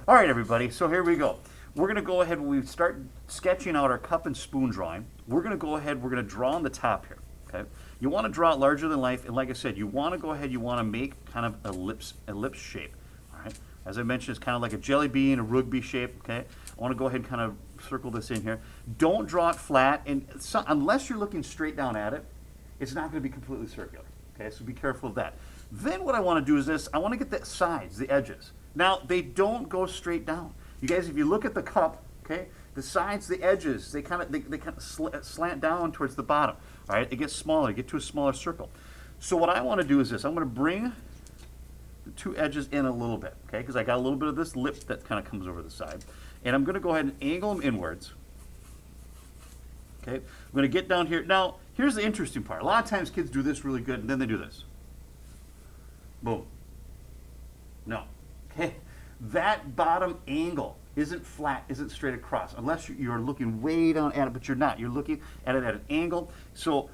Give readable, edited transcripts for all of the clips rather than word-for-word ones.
All right, everybody, so here we go. We're going to go ahead, when we start sketching out our cup and spoon drawing, we're going to go ahead, we're going to draw on the top here, okay? You want to draw it larger than life, and like I said, you want to go ahead, you want to make kind of ellipse shape, all right? As I mentioned, it's kind of like a jelly bean, a rugby shape, okay? I want to go ahead and kind of circle this in here. Don't draw it flat, and unless you're looking straight down at it, it's not going to be completely circular, okay? So be careful of that. Then what I want to do is this, I want to get the sides, the edges. Now, they don't go straight down. You guys, if you look at the cup, okay, the sides, the edges, they kind of slant down towards the bottom, all right? It gets smaller, get to a smaller circle. So what I want to do is this, I'm going to bring the two edges in a little bit, okay, because I got a little bit of this lip that kind of comes over the side. And I'm going to go ahead and angle them inwards, okay? I'm going to get down here. Now, here's the interesting part. A lot of times kids do this really good, and then they do this. Boom. No. Okay? That bottom angle isn't flat, isn't straight across, unless you're looking way down at it, but you're not. You're looking at it at an angle. So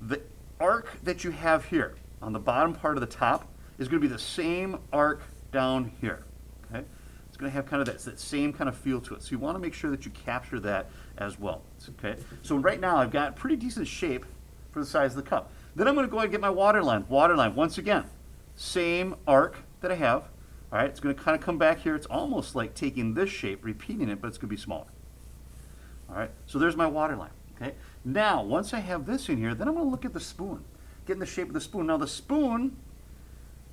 the arc that you have here on the bottom part of the top is going to be the same arc down here. Okay? It's going to have kind of that same kind of feel to it. So you want to make sure that you capture that as well. Okay? So right now I've got pretty decent shape for the size of the cup. Then I'm going to go ahead and get my water line. Water line, once again, same arc that I have. All right, it's going to kind of come back here. It's almost like taking this shape, repeating it, but it's going to be smaller. All right, so there's my water line. Okay, now once I have this in here, then I'm going to look at the spoon, getting the shape of the spoon. Now the spoon,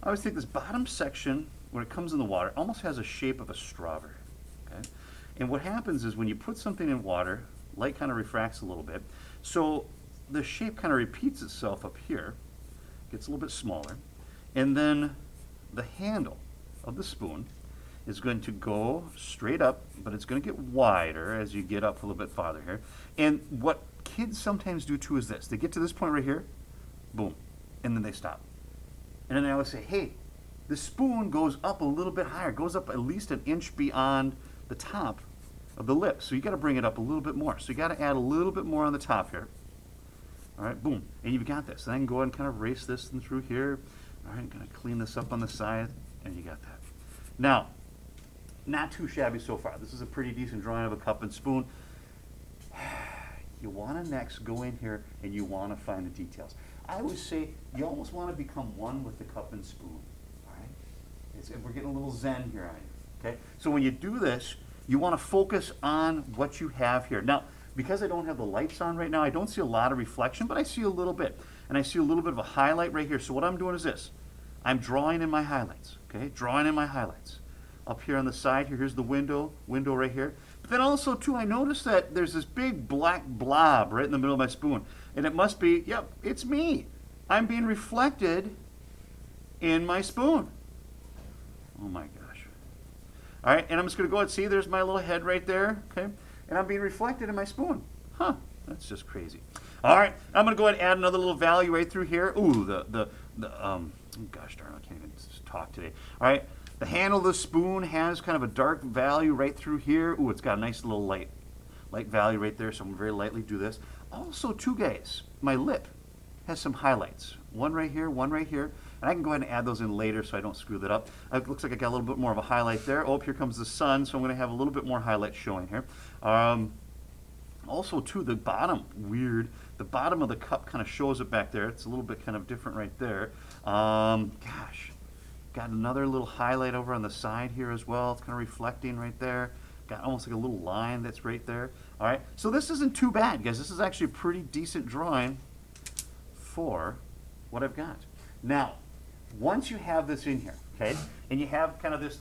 I always think this bottom section, when it comes in the water, almost has a shape of a strawberry. Okay, and what happens is when you put something in water, light kind of refracts a little bit, so the shape kind of repeats itself up here, gets a little bit smaller, and then the handle of the spoon is going to go straight up, but it's going to get wider as you get up a little bit farther here. And what kids sometimes do too is this. They get to this point right here, boom, and then they stop. And then I always say, hey, the spoon goes up a little bit higher, goes up at least an inch beyond the top of the lip. So you got to bring it up a little bit more. So you got to add a little bit more on the top here. All right, boom, and you've got this. And I can go ahead and kind of race this through here. All right, going to clean this up on the side, and you got that. Now, not too shabby so far. This is a pretty decent drawing of a cup and spoon. You want to next go in here and you want to find the details. I always say you almost want to become one with the cup and spoon. All right? We're getting a little zen here on you. Okay? So when you do this, you want to focus on what you have here. Now, because I don't have the lights on right now, I don't see a lot of reflection, but I see a little bit. And I see a little bit of a highlight right here. So what I'm doing is this. I'm drawing in my highlights, okay? Drawing in my highlights. Up here on the side here, here's the window right here. But then also, too, I noticed that there's this big black blob right in the middle of my spoon. And it must be, yep, it's me. I'm being reflected in my spoon. Oh, my gosh. All right, and I'm just going to go ahead and see, there's my little head right there, okay? And I'm being reflected in my spoon. Huh, that's just crazy. All right, I'm going to go ahead and add another little value right through here. Ooh, gosh darn, I can't even talk today. All right, the handle of the spoon has kind of a dark value right through here. Ooh, it's got a nice little light value right there, so I'm going to very lightly do this. Also, too, guys, my lip has some highlights. One right here, and I can go ahead and add those in later so I don't screw that up. It looks like I got a little bit more of a highlight there. Oh, here comes the sun, so I'm going to have a little bit more highlight showing here. Also, too, the bottom, weird. The bottom of the cup kind of shows it back there. It's a little bit kind of different right there. Gosh, got another little highlight over on the side here as well. It's kind of reflecting right there. Got almost like a little line that's right there. All right, so this isn't too bad, guys. This is actually a pretty decent drawing for what I've got. Now, once you have this in here, okay, and you have kind of this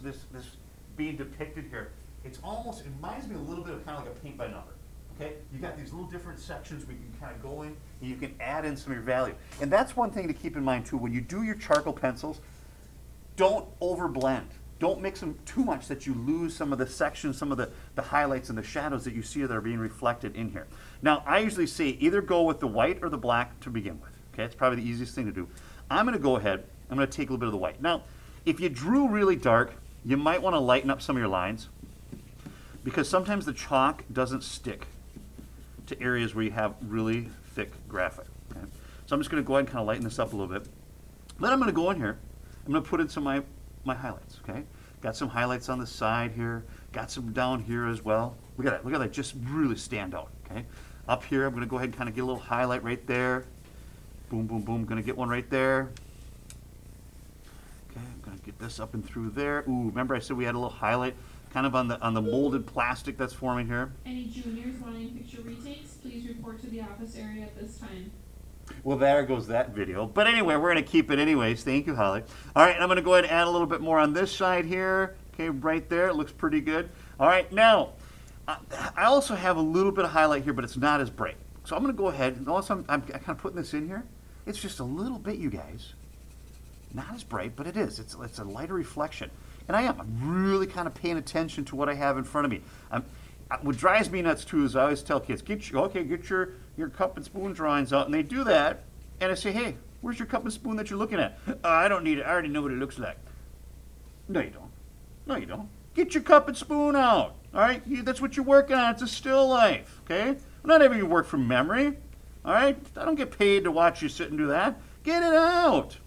being depicted here, it reminds me a little bit of kind of like a paint by number. Okay, you got these little different sections where you can kind of go in and you can add in some of your value. And that's one thing to keep in mind too. When you do your charcoal pencils, don't overblend. Don't mix them too much that you lose some of the sections, some of the highlights and the shadows that you see that are being reflected in here. Now, I usually say either go with the white or the black to begin with. Okay, it's probably the easiest thing to do. I'm going to go ahead, I'm going to take a little bit of the white. Now, if you drew really dark, you might want to lighten up some of your lines because sometimes the chalk doesn't stick to areas where you have really thick graphite. Okay? So I'm just going to go ahead and kind of lighten this up a little bit. Then I'm going to go in here. I'm going to put in some of my highlights. Okay, Got some highlights on the side here. Got some down here as well. Look at that, just really stand out, okay? Up here, I'm gonna go ahead and kind of get a little highlight right there. Boom, boom, boom, gonna get one right there. Okay, I'm gonna get this up and through there. Ooh, remember I said we had a little highlight kind of on the molded plastic that's forming here. Any juniors wanting picture retakes, please report to the office area at this time. Well, there goes that video. But anyway, we're going to keep it anyways. Thank you, Holly. All right, I'm going to go ahead and add a little bit more on this side here. Okay, right there. It looks pretty good. All right, now, I also have a little bit of highlight here, but it's not as bright. So I'm going to go ahead, and also I'm kind of putting this in here. It's just a little bit, you guys. Not as bright, but it is. It's a lighter reflection. And I'm really kind of paying attention to what I have in front of me. What drives me nuts too is I always tell kids, get your cup and spoon drawings out, and they do that, and I say, hey, where's your cup and spoon that you're looking at? I don't need it. I already know what it looks like. No, you don't. No, you don't. Get your cup and spoon out. All right, that's what you're working on. It's a still life. Okay, not having you work from memory. All right, I don't get paid to watch you sit and do that. Get it out.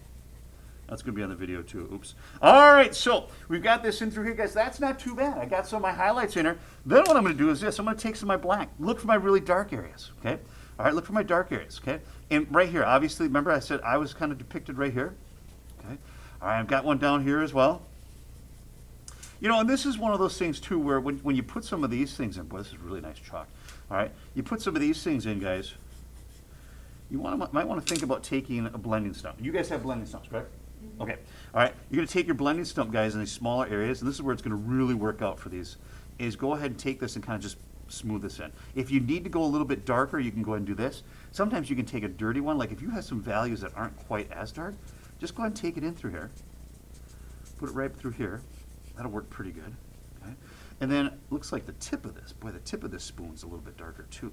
That's going to be on the video too. Oops. All right, so we've got this in through here, guys. That's not too bad. I got some of my highlights in here. Then what I'm going to do is this. I'm going to take some of my black. Look for my really dark areas, okay? All right, look for my dark areas, okay? And right here, obviously, remember I said I was kind of depicted right here, okay? All right, I've got one down here as well. You know, and this is one of those things too where when you put some of these things in, boy, this is really nice chalk. All right, you put some of these things in, guys. You might want to think about taking a blending stump. You guys have blending stumps, correct? Okay. All right. You're going to take your blending stump, guys, in these smaller areas, and this is where it's going to really work out for these, is go ahead and take this and kind of just smooth this in. If you need to go a little bit darker, you can go ahead and do this. Sometimes you can take a dirty one. Like if you have some values that aren't quite as dark, just go ahead and take it in through here. Put it right through here. That'll work pretty good. Okay. And then looks like the tip of this. Boy, the tip of this spoon's a little bit darker too.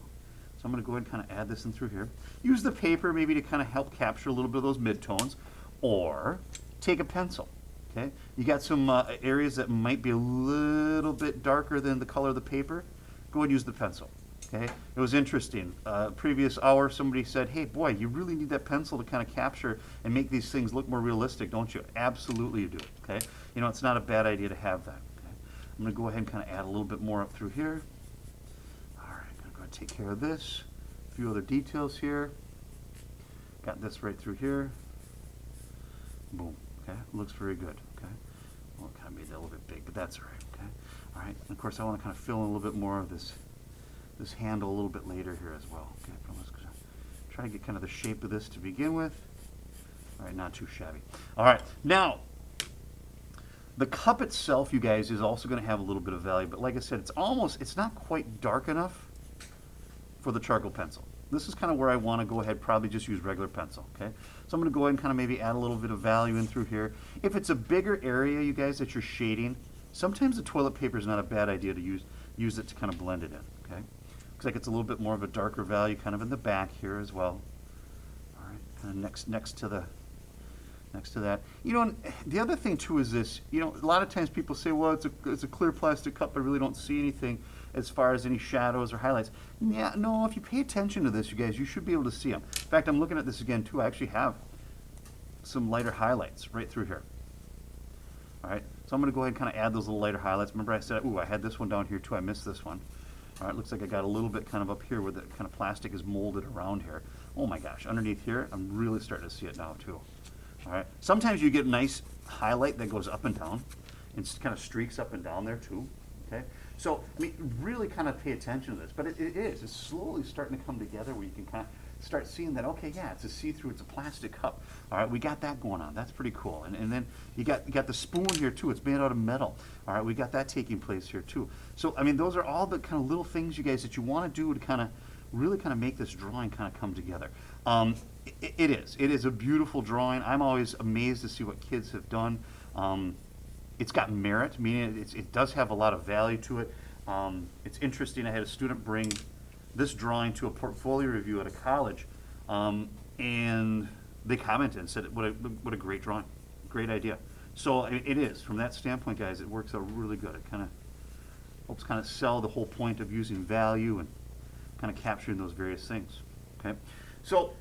So I'm going to go ahead and kind of add this in through here. Use the paper maybe to kind of help capture a little bit of those midtones. Or take a pencil, okay? You got some areas that might be a little bit darker than the color of the paper. Go ahead and use the pencil, okay? It was interesting. Previous hour, somebody said, hey, boy, you really need that pencil to kind of capture and make these things look more realistic, don't you? Absolutely you do, okay? You know, it's not a bad idea to have that, okay? I'm going to go ahead and kind of add a little bit more up through here. All right, I'm going to go ahead and take care of this. A few other details here. Got this right through here. Boom. Okay, looks very good. Okay, well, it kind of made that a little bit big, but that's all right. Okay, all right. And of course, I want to kind of fill in a little bit more of this handle a little bit later here as well. Okay, but I'm just gonna try to get kind of the shape of this to begin with. All right, not too shabby. All right, now the cup itself, you guys, is also going to have a little bit of value, but like I said, it's not quite dark enough for the charcoal pencil. This is kind of where I want to go ahead, probably just use regular pencil, okay? So I'm going to go ahead and kind of maybe add a little bit of value in through here. If it's a bigger area, you guys, that you're shading, sometimes the toilet paper is not a bad idea to use it to kind of blend it in, okay? Looks like it's a little bit more of a darker value kind of in the back here as well. All right, kind of next to that. You know, and the other thing too is this, you know, a lot of times people say, well, it's a clear plastic cup, I really don't see anything as far as any shadows or highlights. Yeah, no, if you pay attention to this, you guys, you should be able to see them. In fact, I'm looking at this again too. I actually have some lighter highlights right through here. All right, so I'm going to go ahead and kind of add those little lighter highlights. Remember I said, ooh, I had this one down here too. I missed this one. All right, looks like I got a little bit kind of up here where the kind of plastic is molded around here. Oh my gosh, underneath here, I'm really starting to see it now too. All right, sometimes you get a nice highlight that goes up and down and kind of streaks up and down there too, okay? So, I mean, really kind of pay attention to this, but it's slowly starting to come together where you can kind of start seeing that, okay, yeah, it's a see-through, it's a plastic cup. All right, we got that going on. That's pretty cool. And then you got the spoon here too. It's made out of metal. All right, we got that taking place here too. So, I mean, those are all the kind of little things, you guys, that you want to do to kind of really kind of make this drawing kind of come together. It is a beautiful drawing. I'm always amazed to see what kids have done. It's got merit, meaning it does have a lot of value to it. It's interesting, I had a student bring this drawing to a portfolio review at a college, and they commented and said, what a great drawing, great idea. So it is, from that standpoint, guys, it works out really good. It kind of helps kind of sell the whole point of using value and kind of capturing those various things, okay? So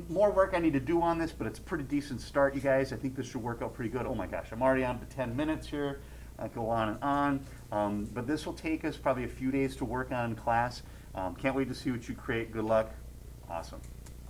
more work I need to do on this, but it's a pretty decent start, you guys. I think this should work out pretty good. Oh my gosh, I'm already on to 10 minutes here. go on and on. But this will take us probably a few days to work on in class. Can't wait to see what you create. Good luck. Awesome.